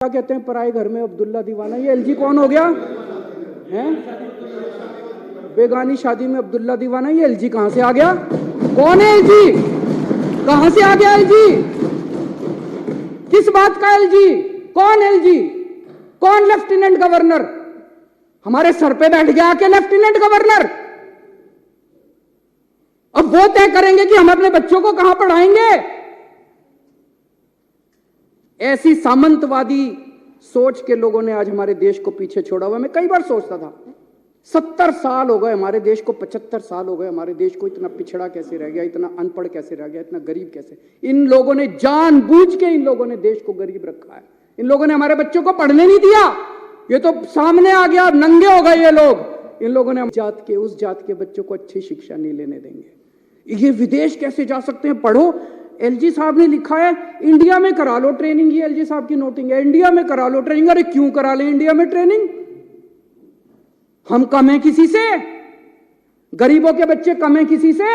क्या कहते हैं पराए घर में अब्दुल्ला दीवाना। ये एलजी कौन हो गया है? बेगानी शादी में अब्दुल्ला दीवाना। ये एलजी कहां से आ गया? कौन है एलजी? कहां से आ गया एलजी? किस बात का एलजी? कौन एलजी? कौन लेफ्टिनेंट गवर्नर? हमारे सर पे बैठ गया आके लेफ्टिनेंट गवर्नर। अब वो तय करेंगे कि हम अपने बच्चों को कहां पढ़ाएंगे। ऐसी सामंतवादी सोच के लोगों ने आज हमारे देश को पीछे छोड़ा हुआ। मैं कई बार सोचता था 70 साल हो गए हमारे देश को, 75 साल हो गए हमारे देश को। इतना पिछड़ा कैसे रह गया, इतना अनपढ़ कैसे रह गया, इतना गरीब कैसे? इन लोगों ने जानबूझ के इन लोगों ने देश को गरीब रखा है। इन लोगों ने हमारे बच्चों को पढ़ने नहीं दिया। ये तो सामने आ गया, नंगे हो गए ये लोग। इन लोगों ने हम जात के उस जात के बच्चों को अच्छी शिक्षा नहीं लेने देंगे। ये विदेश कैसे जा सकते हैं? पढ़ो। एलजी साहब ने लिखा है इंडिया में करा लो ट्रेनिंग। ये एलजी साहब की नोटिंग है, इंडिया में करा लो ट्रेनिंग। अरे क्यों करा ले इंडिया में ट्रेनिंग? हम कम हैं किसी से? गरीबों के बच्चे कम हैं किसी से?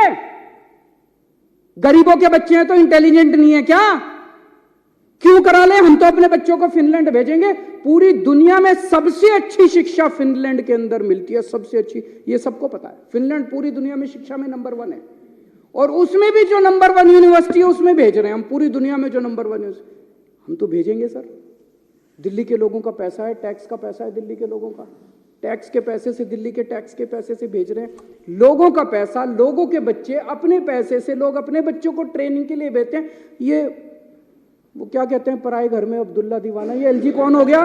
गरीबों के बच्चे हैं तो इंटेलिजेंट नहीं है क्या? क्यों करा ले? हम तो अपने बच्चों को फिनलैंड भेजेंगे। पूरी दुनिया में सबसे अच्छी शिक्षा फिनलैंड के अंदर मिलती है, सबसे अच्छी। ये सबको पता है। फिनलैंड पूरी दुनिया में शिक्षा में नंबर 1 है, और उसमें भी जो नंबर 1 यूनिवर्सिटी है उसमें भेज रहे हैं हम। पूरी दुनिया में जो नंबर 1 यूनिवर्सिटी, हम तो भेजेंगे सर। दिल्ली के लोगों का पैसा है, टैक्स का पैसा है दिल्ली के लोगों का। टैक्स के पैसे से, दिल्ली के टैक्स के पैसे से भेज रहे हैं। लोगों का पैसा, लोगों के बच्चे, अपने पैसे से लोग अपने बच्चों को ट्रेनिंग के लिए भेजते हैं। ये वो क्या कहते हैं पराए घर में अब्दुल्ला दीवाना। ये एलजी कौन हो गया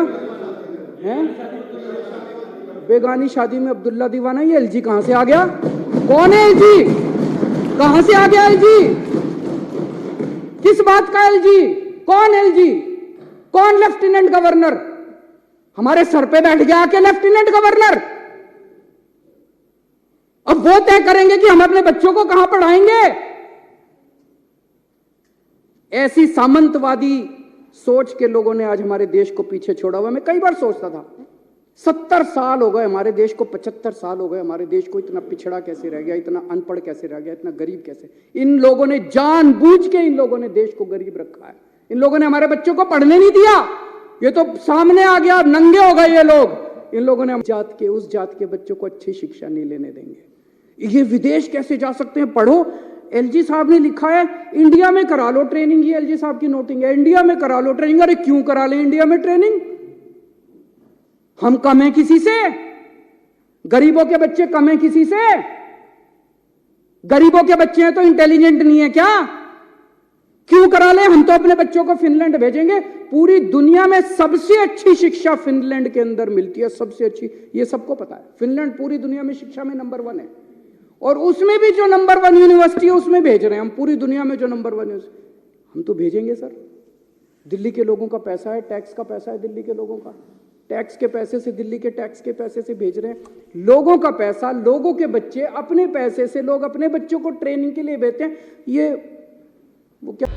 है? बेगानी शादी में अब्दुल्ला दीवाना। ये एलजी कहां से आ गया? कौन है एलजी? कहां से आ गया एलजी? किस बात का एलजी? कौन एलजी? कौन लेफ्टिनेंट गवर्नर? हमारे सर पे बैठ गया आके लेफ्टिनेंट गवर्नर। अब वो तय करेंगे कि हम अपने बच्चों को कहां पढ़ाएंगे। ऐसी सामंतवादी सोच के लोगों ने आज हमारे देश को पीछे छोड़ा हुआ। मैं कई बार सोचता था 70 साल हो गए हमारे देश को, 75 साल हो गए हमारे देश को। इतना पिछड़ा कैसे रह गया, इतना अनपढ़ कैसे रह गया, इतना गरीब कैसे? इन लोगों ने जानबूझ के इन लोगों ने देश को गरीब रखा है। इन लोगों ने हमारे बच्चों को पढ़ने नहीं दिया। ये तो सामने आ गया, नंगे हो गए ये लोग। इन लोगों ने हम जात के उस जात के बच्चों को अच्छी शिक्षा नहीं लेने देंगे। ये विदेश कैसे जा सकते हैं? पढ़ो। एलजी साहब ने लिखा है इंडिया में करा लो ट्रेनिंग। ये एलजी साहब की नोटिंग है, इंडिया में करा लो ट्रेनिंग। अरे क्यों करा ले इंडिया में ट्रेनिंग? हम कम हैं किसी से? गरीबों के बच्चे कम हैं किसी से? गरीबों के बच्चे हैं तो इंटेलिजेंट नहीं है क्या? क्यों करा ले? हम तो अपने बच्चों को फिनलैंड भेजेंगे। पूरी दुनिया में सबसे अच्छी शिक्षा फिनलैंड के अंदर मिलती है, सबसे अच्छी। ये सबको पता है। फिनलैंड पूरी दुनिया में शिक्षा में नंबर 1 है, और उसमें भी जो नंबर 1 यूनिवर्सिटी है उसमें भेज रहे हैं हम। पूरी दुनिया में जो नंबर 1 यूनिवर्सिटी, हम तो भेजेंगे सर। दिल्ली के लोगों का पैसा है, टैक्स का पैसा है दिल्ली के लोगों का। टैक्स के पैसे से, दिल्ली के टैक्स के पैसे से भेज रहे हैं। लोगों का पैसा, लोगों के बच्चे, अपने पैसे से लोग अपने बच्चों को ट्रेनिंग के लिए भेजते हैं। ये वो क्या